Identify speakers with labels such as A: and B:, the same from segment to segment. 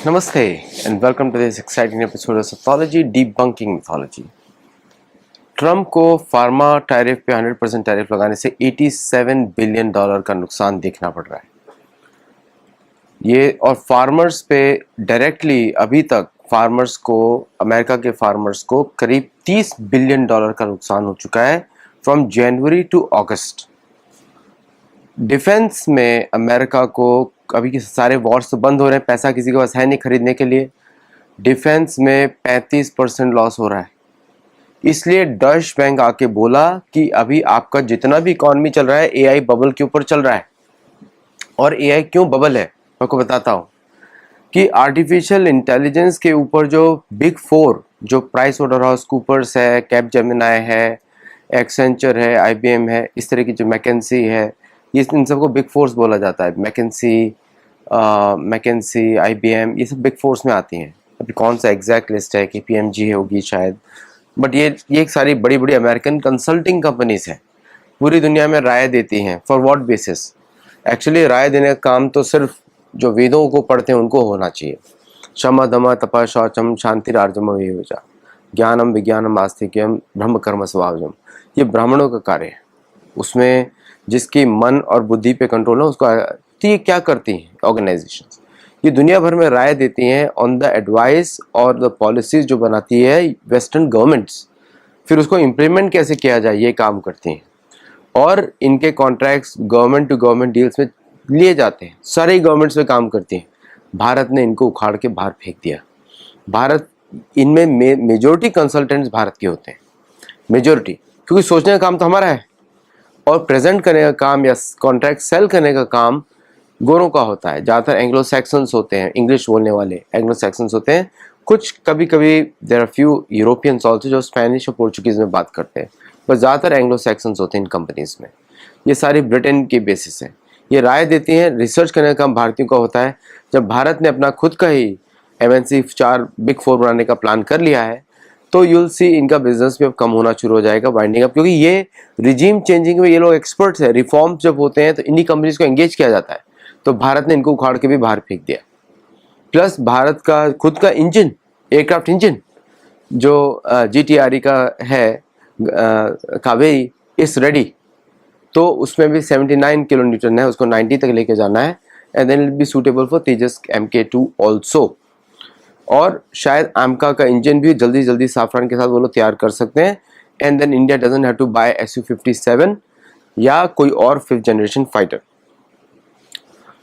A: Namaste and welcome to this exciting episode of Pathology Debunking Mythology. Trump को pharma tariff पे 100% tariff लगाने से $87 billion का नुकसान देखना पड़ रहा है। ये और फार्मर्स पे डायरेक्टली अभी तक फार्मर्स को, अमेरिका के फार्मर्स को करीब $30 बिलियन का नुकसान हो चुका है from January to August. Defence में अमेरिका को अभी के सारे वॉर्स तो बंद हो रहे हैं, पैसा किसी के पास है नहीं खरीदने के लिए। डिफेंस में 35% लॉस हो रहा है। इसलिए डच बैंक आके बोला कि अभी आपका जितना भी इकॉनमी चल रहा है एआई बबल के ऊपर चल रहा है। और एआई क्यों बबल है मैं आपको बताता हूँ कि आर्टिफिशियल इंटेलिजेंस के ऊपर जो बिग फोर, जो प्राइस वाटर हाउस कूपर्स है, कैपजेमिनी है, एक्सेंचर है, आईबीएम है, इस तरह की जो मैकेंसी है, ये इन सबको बिग फोर्स बोला जाता है। मैकेंसी, आईबीएम, ये सब बिग फोर्स में आती हैं। अभी कौन सा एग्जैक्ट लिस्ट है कि पीएमजी होगी शायद, बट ये एक सारी बड़ी बड़ी अमेरिकन कंसल्टिंग कंपनीज हैं, पूरी दुनिया में राय देती हैं। For what basis? एक्चुअली राय देने का काम तो सिर्फ जो वेदों को पढ़ते हैं उनको होना चाहिए। शम दम तप शौचम शांतिरार्जम विवेचा ज्ञानम विज्ञानम आस्तिक्यम ब्रह्म कर्म स्वभावजम, ये ब्राह्मणों का कार्य है। उसमें जिसकी मन और बुद्धि पे कंट्रोल है उसको। तो ये क्या करती हैं ऑर्गेनाइजेशंस? ये दुनिया भर में राय देती हैं ऑन द एडवाइस और द पॉलिसीज जो बनाती है वेस्टर्न गवर्नमेंट्स, फिर उसको इम्प्लीमेंट कैसे किया जाए ये काम करती हैं। और इनके contracts government to government deals में लिए जाते हैं, सारे गवर्नमेंट्स में काम करती हैं। भारत ने इनको उखाड़ के बाहर फेंक दिया। भारत इनमें मेजोरिटी कंसल्टेंट्स भारत के होते हैं, मेजोरिटी, क्योंकि सोचने का काम तो हमारा है और प्रेजेंट करने का काम या कॉन्ट्रैक्ट सेल करने का काम गोरों का होता है। ज़्यादातर एंग्लो सैक्सन्स होते हैं, इंग्लिश बोलने वाले एंग्लो सैक्सन्स होते हैं। कुछ कभी कभी there are few Europeans also जो स्पेनिश और पोर्चुगीज़ में बात करते हैं, बस ज़्यादातर एंग्लो सैक्सन्स होते हैं इन कंपनीज़ में। ये सारी ब्रिटेन की बेसिस है। ये राय देती हैं, रिसर्च करने का काम भारतीयों का होता है। जब भारत ने अपना खुद का ही एमएनसी 4 बिग 4 बनाने का प्लान कर लिया है तो यूल सी इनका बिजनेस भी अब कम होना शुरू हो जाएगा, वाइंडिंग अप, क्योंकि ये रिजीम चेंजिंग में ये लोग एक्सपर्ट्स हैं। रिफॉर्म्स जब होते हैं तो इन्हीं कंपनीज को एंगेज किया जाता है। तो भारत ने इनको उखाड़ के भी बाहर फेंक दिया। प्लस भारत का खुद का इंजन, एयरक्राफ्ट इंजन जो जीटीआरई का है, कावेरी इज रेडी, तो उसमें भी 79 किलो न्यूटन है, उसको 90 तक लेके जाना है। And then it be suitable for Tejas MK2 also. और शायद आमका का इंजन भी जल्दी जल्दी साफरान के साथ वो लोग तैयार कर सकते हैं। And then India doesn't have to buy Su-57 या कोई और 5th जनरेशन फाइटर।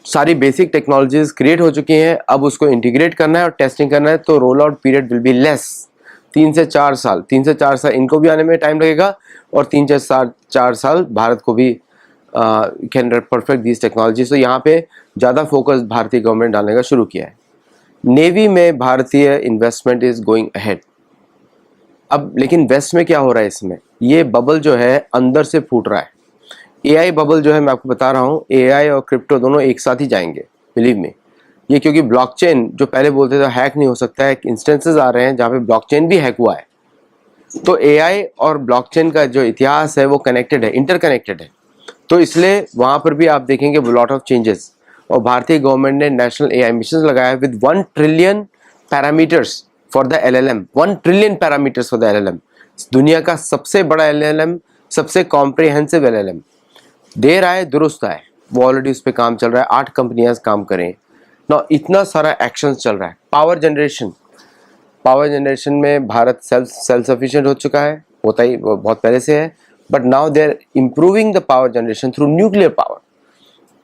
A: सारी बेसिक टेक्नोलॉजीज क्रिएट हो चुकी हैं, अब उसको इंटीग्रेट करना है और टेस्टिंग करना है। तो roll out period will be less, 3 से 4 साल। 3 से 4 साल इनको भी आने में टाइम लगेगा और 3 से 4 साल भारत को भी कैन परफेक्ट दीज टेक्नोलॉजीज। तो यहाँ पे ज़्यादा फोकस भारतीय गवर्नमेंट डालने का शुरू किया है। नेवी में भारतीय इन्वेस्टमेंट इज गोइंग अहेड। अब लेकिन वेस्ट में क्या हो रहा है इसमें? ये बबल जो है अंदर से फूट रहा है। एआई बबल जो है, मैं आपको बता रहा हूँ, एआई और क्रिप्टो दोनों एक साथ ही जाएंगे, बिलीव मी। ये क्योंकि ब्लॉकचेन जो पहले बोलते थे हैक नहीं हो सकता है, इंस्टेंसेस आ रहे हैं जहाँ पे ब्लॉकचेन भी हैक हुआ है। तो एआई और ब्लॉकचेन का जो इतिहास है वो कनेक्टेड है, इंटरकनेक्टेड है। तो इसलिए वहाँ पर भी आप देखेंगे लॉट ऑफ चेंजेस। और भारतीय गवर्नमेंट ने नेशनल एआई मिशन लगाया with 1 trillion parameters for the LLM। 1 trillion parameters for the LLM। दुनिया का सबसे बड़ा LLM, सबसे कॉम्प्रिहेंसिव LLM। देर आए दुरुस्त आए, वो ऑलरेडी उस पर काम चल रहा है। 8 कंपनियां काम करें ना, इतना सारा एक्शन चल रहा है। पावर जनरेशन में भारत सेल्फ सफिशिएंट हो चुका है, होता ही बहुत पहले से है। But now they are improving the power generation through nuclear power,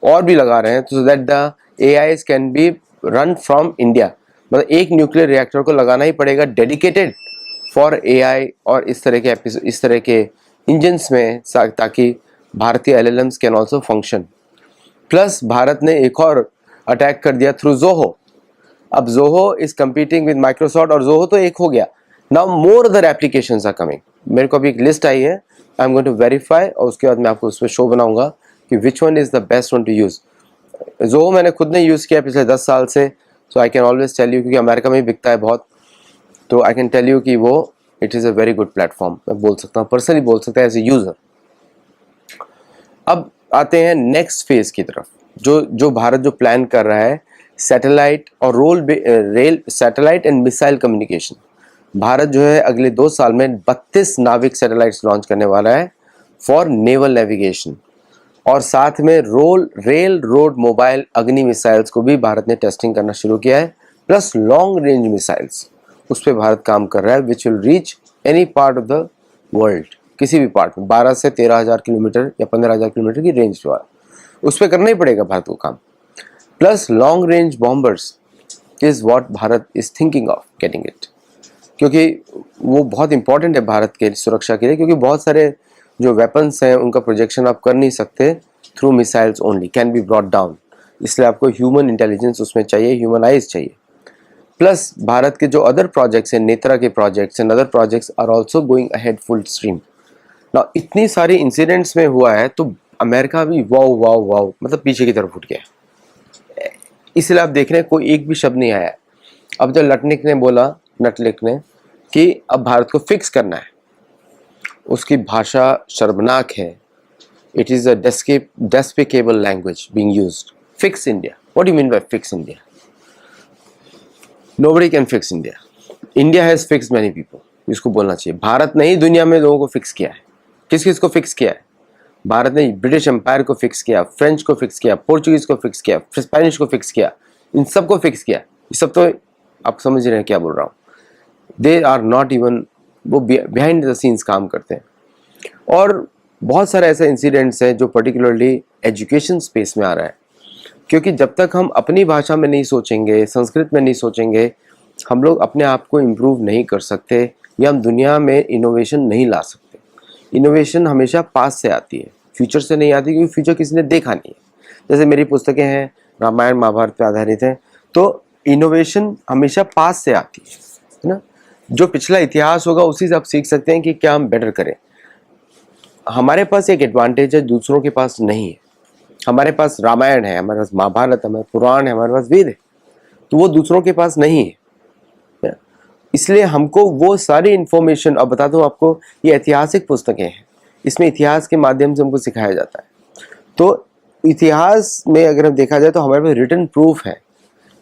A: और भी लगा रहे हैं तो that the AIs can be run from India. मतलब एक न्यूक्लियर रिएक्टर को लगाना ही पड़ेगा डेडिकेटेड फॉर AI और इस तरह के इंजन्स में, ताकि भारतीय LLMs can also function. Plus Bharat ने एक और अटैक कर दिया थ्रू जोहो। अब Zoho is competing with Microsoft, और जोहो तो एक हो गया, now more other applications are coming. मेरे को अभी एक लिस्ट आई है, I am going to verify, और उसके बाद मैं आपको उस पर शो बनाऊंगा कि which one is the best one to use. Zoho मैंने खुद ने यूज़ किया पिछले 10 साल से, so I can always tell you, क्योंकि अमेरिका में भी बिकता है बहुत, तो आई कैन टेल यू कि वो it is a very good platform. मैं बोल सकता हूँ, पर्सनली बोल सकता है एज ए यूज़र। अब आते हैं नेक्स्ट फेज की तरफ, जो भारत जो प्लान कर रहा है सैटेलाइट और rail satellite and missile communication. Bharat जो है अगले 2 साल में 32 नाविक सैटेलाइट्स लॉन्च करने वाला है फॉर नेवल नेविगेशन। और साथ में रेल रोड मोबाइल अग्नि मिसाइल्स को भी भारत ने टेस्टिंग करना शुरू किया है, प्लस लॉन्ग रेंज मिसाइल्स उस पर भारत काम कर रहा है, which will reach any part of the world, किसी भी पार्ट में 12 से 13,000 किलोमीटर या 15,000 किलोमीटर की रेंज जो है उस पर करना ही पड़ेगा भारत को काम। Plus long range bombers is what Bharat is thinking of getting it, क्योंकि वो बहुत इंपॉर्टेंट है भारत के सुरक्षा के लिए, क्योंकि बहुत सारे जो वेपन्स हैं उनका प्रोजेक्शन आप कर नहीं सकते through missiles only, can be brought down, इसलिए आपको ह्यूमन इंटेलिजेंस उसमें चाहिए, ह्यूमन आइज चाहिए। प्लस भारत के जो अदर प्रोजेक्ट्स हैं, नेत्रा के projects and other projects are also going ahead full stream. ना इतनी सारी इंसिडेंट्स में हुआ है तो अमेरिका भी वाओ वाओ वाओ मतलब पीछे की तरफ उठ गया है, इसलिए आप देख रहे हैं कोई एक भी शब्द नहीं आया। अब जब नटलिक ने कि अब भारत को फिक्स करना है, उसकी भाषा शर्मनाक है। It is a despicable language being used. Fix India, what do you mean by fix India? Nobody can fix India, India has fixed many people, इसको बोलना चाहिए। भारत ने ही दुनिया में लोगों को फिक्स किया है। किस किस को फिक्स किया है? भारत ने ब्रिटिश एम्पायर को फिक्स किया, फ्रेंच को फिक्स किया, पोर्चुगीज को फिक्स किया, स्पेनिश को फिक्स किया, इन सब को फिक्स किया। ये सब तो आप समझ रहे हैं क्या बोल रहा हूँ। दे आर नॉट इवन, वो बिहाइंड द सीन्स काम करते हैं। और बहुत सारे ऐसे इंसिडेंट्स हैं जो पर्टिकुलरली एजुकेशन स्पेस में आ रहा है, क्योंकि जब तक हम अपनी भाषा में नहीं सोचेंगे, संस्कृत में नहीं सोचेंगे, हम लोग अपने आप को इम्प्रूव नहीं कर सकते या हम दुनिया में इनोवेशन नहीं ला सकते। इनोवेशन हमेशा पास से आती है, फ्यूचर से नहीं आती, क्योंकि फ्यूचर किसी ने देखा नहीं है। जैसे मेरी पुस्तकें हैं रामायण महाभारत पे आधारित हैं, तो इनोवेशन हमेशा पास से आती है ना। जो पिछला इतिहास होगा उसी से आप सीख सकते हैं कि क्या हम बेटर करें। हमारे पास एक एडवांटेज है दूसरों के पास नहीं है। हमारे पास रामायण है, हमारे पास महाभारत, हमारे पुराण है, हमारे पास वेद है, तो वो दूसरों के पास नहीं है। इसलिए हमको वो सारी इंफॉर्मेशन, अब बता दूं आपको, ये ऐतिहासिक पुस्तकें हैं, इसमें इतिहास के माध्यम से हमको सिखाया जाता है। तो इतिहास में अगर हम देखा जाए तो हमारे पास रिटन प्रूफ है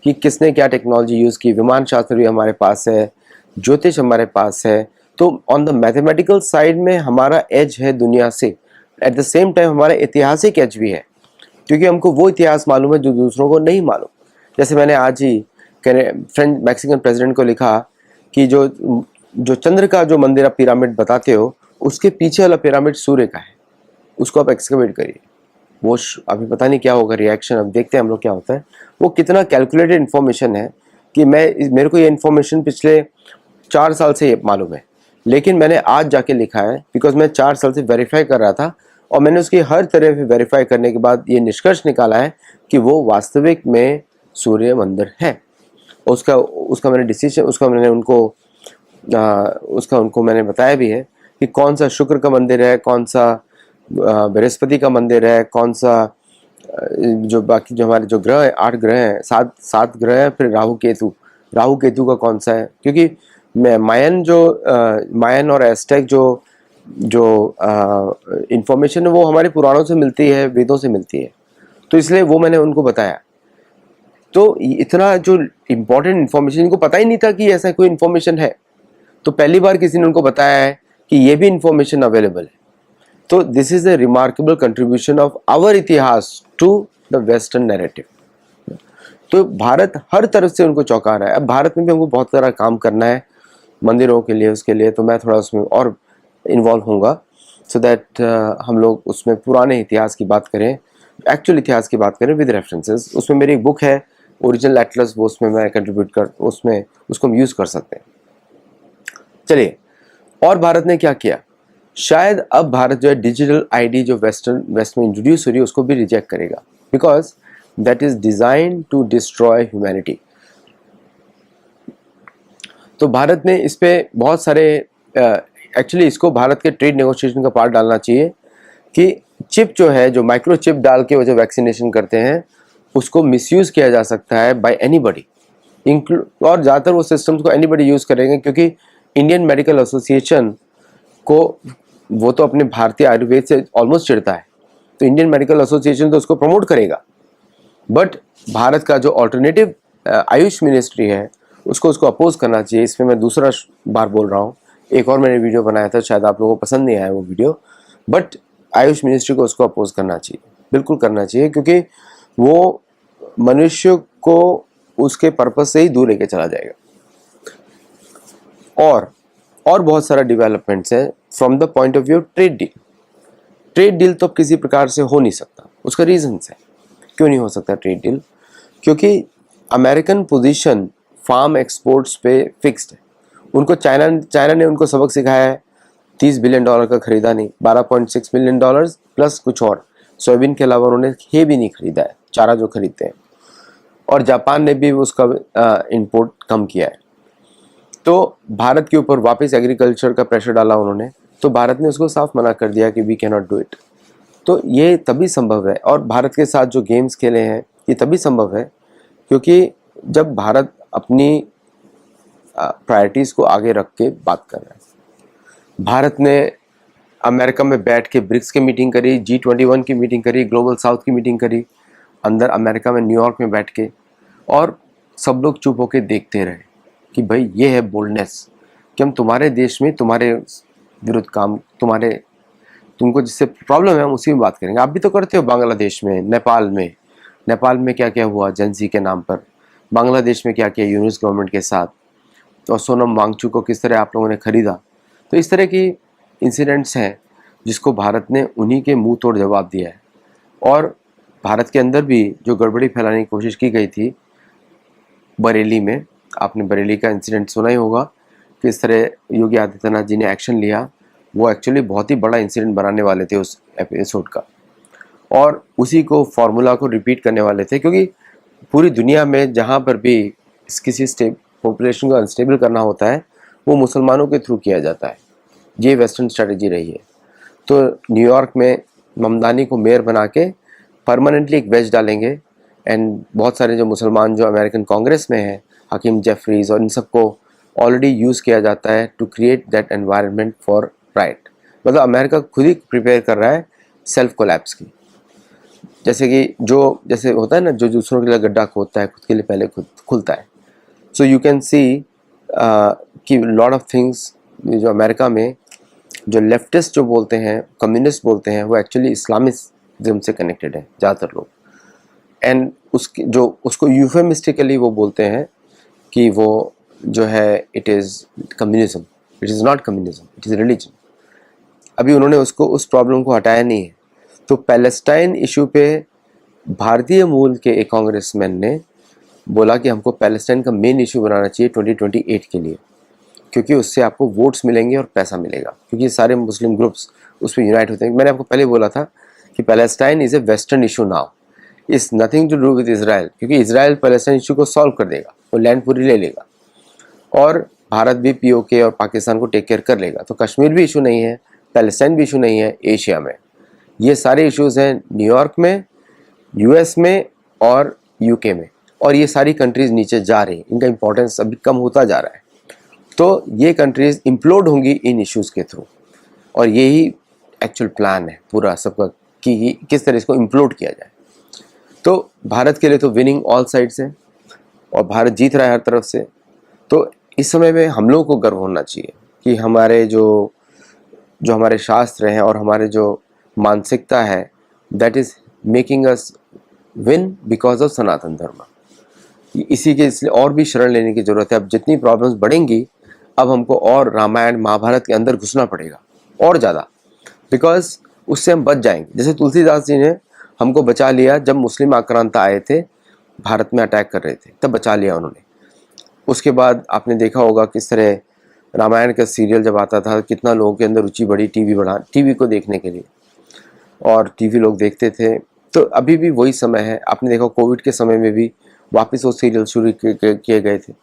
A: कि किसने क्या टेक्नोलॉजी यूज़ की। विमान शास्त्र भी हमारे पास है, ज्योतिष हमारे पास है। तो ऑन द मैथमेटिकल साइड में हमारा एज है दुनिया से। एट द सेम टाइम हमारा ऐतिहासिक एज भी है, क्योंकि हमको वो इतिहास मालूम है जो दूसरों को नहीं मालूम। जैसे मैंने आज ही फ्रेंच मैक्सिकन प्रेसिडेंट को लिखा कि जो चंद्र का जो मंदिर आप पिरामिड बताते हो, उसके पीछे वाला पिरामिड सूर्य का है, उसको आप एक्सकवेट करिए। वो अभी पता नहीं क्या होगा रिएक्शन, अब देखते हैं हम लोग क्या होता है। वो कितना कैलकुलेटेड इन्फॉर्मेशन है कि मेरे को ये इन्फॉर्मेशन पिछले 4 साल से मालूम है, लेकिन मैंने आज जाके लिखा है बिकॉज मैं 4 साल से वेरीफाई कर रहा था, और मैंने उसकी हर तरह से वेरीफाई करने के बाद ये निष्कर्ष निकाला है कि वो वास्तविक में सूर्य मंदिर है। उसका मैंने डिसीजन, उसका उनको मैंने बताया भी है कि कौन सा शुक्र का मंदिर है, कौन सा बृहस्पति का मंदिर है, कौन सा जो बाकी जो हमारे जो ग्रह है, 8 ग्रह हैं, 7 ग्रह हैं, फिर राहु केतु का कौन सा है। क्योंकि मायन और एस्टेक जो इंफॉर्मेशन है वो हमारे पुराणों से मिलती है, वेदों से मिलती है, तो इसलिए वो मैंने उनको बताया। तो इतना जो इम्पोर्टेंट इन्फॉर्मेशन, इनको पता ही नहीं था कि ऐसा कोई इन्फॉर्मेशन है, तो पहली बार किसी ने उनको बताया है कि ये भी इन्फॉर्मेशन अवेलेबल है। तो this is a remarkable contribution of our itihas to the western narrative. तो भारत हर तरफ से उनको चौंका रहा है। अब भारत में भी हमको बहुत सारा काम करना है मंदिरों के लिए, उसके लिए तो मैं थोड़ा उसमें और इन्वॉल्व होऊंगा, सो दैट हम लोग उसमें पुराने इतिहास की बात करें, एक्चुअल इतिहास की बात करें विद रेफरेंसेस। उसमें मेरी एक बुक है ओरिजिनल एटलस, वो उसमें मैं कंट्रीब्यूट कर, उसमें उसको हम यूज़ कर सकते हैं। चलिए, और भारत ने क्या किया? शायद अब भारत जो है डिजिटल आईडी जो वेस्ट में इंट्रोड्यूस हो रही है उसको भी रिजेक्ट करेगा, because that is design to destroy humanity. तो भारत ने इस पे बहुत सारे एक्चुअली इसको भारत के ट्रेड नेगोशिएशन का पार्ट डालना चाहिए कि चिप जो है, जो माइक्रो चिप डाल के वो जो वैक्सीनेशन करते हैं, उसको मिसयूज किया जा सकता है बाय एनीबडी, और ज़्यादातर वो सिस्टम्स को एनीबडी यूज़ करेंगे, क्योंकि इंडियन मेडिकल एसोसिएशन को वो तो अपने भारतीय आयुर्वेद से ऑलमोस्ट चिढ़ता है, तो इंडियन मेडिकल एसोसिएशन तो उसको प्रमोट करेगा, बट भारत का जो ऑल्टरनेटिव आयुष मिनिस्ट्री है उसको अपोज करना चाहिए। इसमें मैं दूसरा बार बोल रहा हूँ, एक और मैंने वीडियो बनाया था, शायद आप लोगों को पसंद नहीं आया वो वीडियो, बट आयुष मिनिस्ट्री को उसको अपोज करना चाहिए, बिल्कुल करना चाहिए, क्योंकि वो मनुष्य को उसके पर्पस से ही दूर लेके चला जाएगा। और बहुत सारा डेवलपमेंट्स है from the point of view trade deal. Trade deal तो किसी प्रकार से हो नहीं सकता, उसका रीजंस है क्यों नहीं हो सकता ट्रेड डील, क्योंकि अमेरिकन पोजीशन फार्म एक्सपोर्ट्स पे फिक्स्ड है। उनको चाइना ने उनको सबक सिखाया है, $30 बिलियन का खरीदा नहीं, $12.6 बिलियन प्लस कुछ और, सोयाबीन के अलावा उन्होंने हे भी नहीं खरीदा है, चारा जो खरीदते हैं। और जापान ने भी उसका इंपोर्ट कम किया है। तो भारत के ऊपर वापस एग्रीकल्चर का प्रेशर डाला उन्होंने, तो भारत ने उसको साफ मना कर दिया कि we can not do it. तो ये तभी संभव है, और भारत के साथ जो गेम्स खेले हैं ये तभी संभव है क्योंकि जब भारत अपनी प्रायोरिटीज़ को आगे रख के बात कर रहा है। भारत ने अमेरिका में बैठ के ब्रिक्स की मीटिंग करी, G21 की मीटिंग करी, ग्लोबल साउथ की मीटिंग करी, अंदर अमेरिका में न्यूयॉर्क में बैठ के, और सब लोग चुप होकर देखते रहे कि भाई ये है बोल्डनेस कि हम तुम्हारे देश में तुम्हारे विरुद्ध काम, तुमको जिससे प्रॉब्लम है हम उसी में बात करेंगे। आप भी तो करते हो बांग्लादेश में, नेपाल में क्या क्या हुआ जेंसी के नाम पर, बांग्लादेश में क्या किया यूनिस गवर्नमेंट के साथ, और सोनम वांगचुक को किस तरह आप लोगों ने खरीदा। तो इस तरह की इंसिडेंट्स हैं जिसको भारत ने उन्हीं के मुंह तोड़ जवाब दिया है। और भारत के अंदर भी जो गड़बड़ी फैलाने की कोशिश की गई थी बरेली में, आपने बरेली का इंसिडेंट सुना ही होगा, किस तरह योगी आदित्यनाथ जी ने एक्शन लिया, वो एक्चुअली बहुत ही बड़ा इंसिडेंट बनाने वाले थे उस एपिसोड का, और उसी को फॉर्मूला को रिपीट करने वाले थे, क्योंकि पूरी दुनिया में जहाँ पर भी किसी पॉपुलेशन को अनस्टेबल करना होता है वो मुसलमानों के थ्रू किया जाता है। ये वेस्टर्न स्ट्रेटजी रही है। तो न्यूयॉर्क में ममदानी को मेयर बना के परमानेंटली एक वेज डालेंगे, एंड बहुत सारे जो मुसलमान जो अमेरिकन कांग्रेस में हैं, हकीम जेफरीज और इन सबको ऑलरेडी यूज़ किया जाता है to create that environment for right. मतलब अमेरिका खुद ही प्रिपेयर कर रहा है सेल्फ कोलैप्स की। जैसे होता है ना, जो दूसरों के लिए गड्ढा खोदता है खुद के लिए पहले खुद खुलता है। सो यू कैन सी कि लॉट ऑफ थिंग्स जो अमेरिका में जो लेफ्टिस्ट जो बोलते हैं, कम्युनिस्ट बोलते हैं, वो एक्चुअली इस्लामिज्म से कनेक्टेड है ज़्यादातर लोग, एंड उसको यूफेमिस्टिकली वो बोलते हैं कि वो जो है it is communism. It is not communism, it is religion. अभी उन्होंने उस प्रॉब्लम को हटाया नहीं है। तो पैलेस्टाइन इशू पे भारतीय मूल के एक कांग्रेसमैन ने बोला कि हमको पैलेस्टाइन का मेन इशू बनाना चाहिए 2028 के लिए, क्योंकि उससे आपको वोट्स मिलेंगे और पैसा मिलेगा, क्योंकि सारे मुस्लिम ग्रुप्स उस पर यूनाइट होते हैं। मैंने आपको पहले बोला था कि Palestine is a western issue now, is nothing to do with Israel, क्योंकि इजराइल पैलेस्टाइन इशू को सॉल्व कर देगा, वो लैंड पूरी ले लेगा, और भारत भी पीओके और पाकिस्तान को टेक केयर कर लेगा। तो कश्मीर भी इशू नहीं है, पैलेस्टाइन भी इशू नहीं है एशिया में। ये सारे इश्यूज़ हैं न्यूयॉर्क में, यूएस में और यूके में, और ये सारी कंट्रीज़ नीचे जा रही हैं, इनका इंपॉर्टेंस अभी कम होता जा रहा है। तो ये कंट्रीज़ इम्प्लोड होंगी इन इश्यूज़ के थ्रू, और यही एक्चुअल प्लान है पूरा सबका कि किस तरह इसको इम्प्लोड किया जाए। तो भारत के लिए तो विनिंग ऑल साइड्स है, और भारत जीत रहा है हर तरफ से। तो इस समय में हम लोगों को गर्व होना चाहिए कि हमारे जो हमारे शास्त्र हैं और हमारे जो मानसिकता है, that is making us win because of Sanatan Dharma. इसी के इसलिए और भी शरण लेने की ज़रूरत है। अब जितनी प्रॉब्लम्स बढ़ेंगी, अब हमको और रामायण महाभारत के अंदर घुसना पड़ेगा और ज़्यादा, बिकॉज उससे हम बच जाएंगे। जैसे तुलसीदास जी ने हमको बचा लिया, जब मुस्लिम आक्रांता आए थे भारत में अटैक कर रहे थे, तब बचा लिया उन्होंने। उसके बाद आपने देखा होगा किस तरह रामायण का सीरियल जब आता था, कितना लोगों के अंदर रुचि बढ़ी टीवी को देखने के लिए, और टीवी लोग देखते थे। तो अभी भी वही समय है। आपने देखा कोविड के समय में भी वापस वो सीरियल शुरू किए गए थे,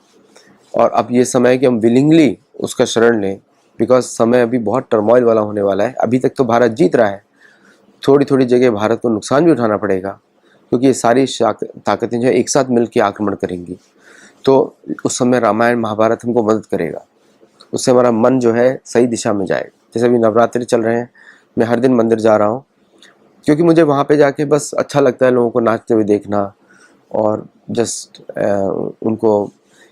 A: और अब ये समय है कि हम विलिंगली उसका शरण लें, बिकॉज समय अभी बहुत टर्मोइल वाला होने वाला है। अभी तक तो भारत जीत रहा है, थोड़ी थोड़ी जगह भारत को नुकसान भी उठाना पड़ेगा, क्योंकि ये सारी ताकतें जो है एक साथ मिलकर आक्रमण करेंगी। तो उस समय रामायण महाभारत हमको मदद करेगा, उससे हमारा मन जो है सही दिशा में जाएगा। जैसे अभी नवरात्रि चल रहे हैं, मैं हर दिन मंदिर जा रहा हूँ, क्योंकि मुझे वहाँ पे जाके बस अच्छा लगता है लोगों को नाचते हुए देखना, और जस्ट उनको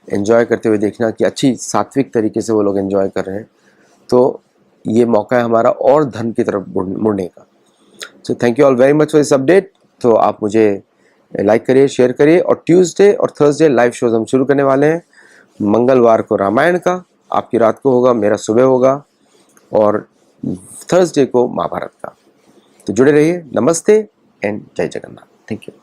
A: एंजॉय करते हुए देखना कि अच्छी सात्विक तरीके से वो लोग एंजॉय कर रहे हैं, तो ये मौका है हमारा और धन की तरफ मुड़ने का। So thank you all very much for this update. तो आप मुझे लाइक करिए, शेयर करिए, और ट्यूसडे और थर्सडे लाइव शोज हम शुरू करने वाले हैं। मंगलवार को रामायण का, आपकी रात को होगा, मेरा सुबह होगा, और थर्सडे को महाभारत का। तो जुड़े रहिए। नमस्ते एंड जय जगन्नाथ। Thank you.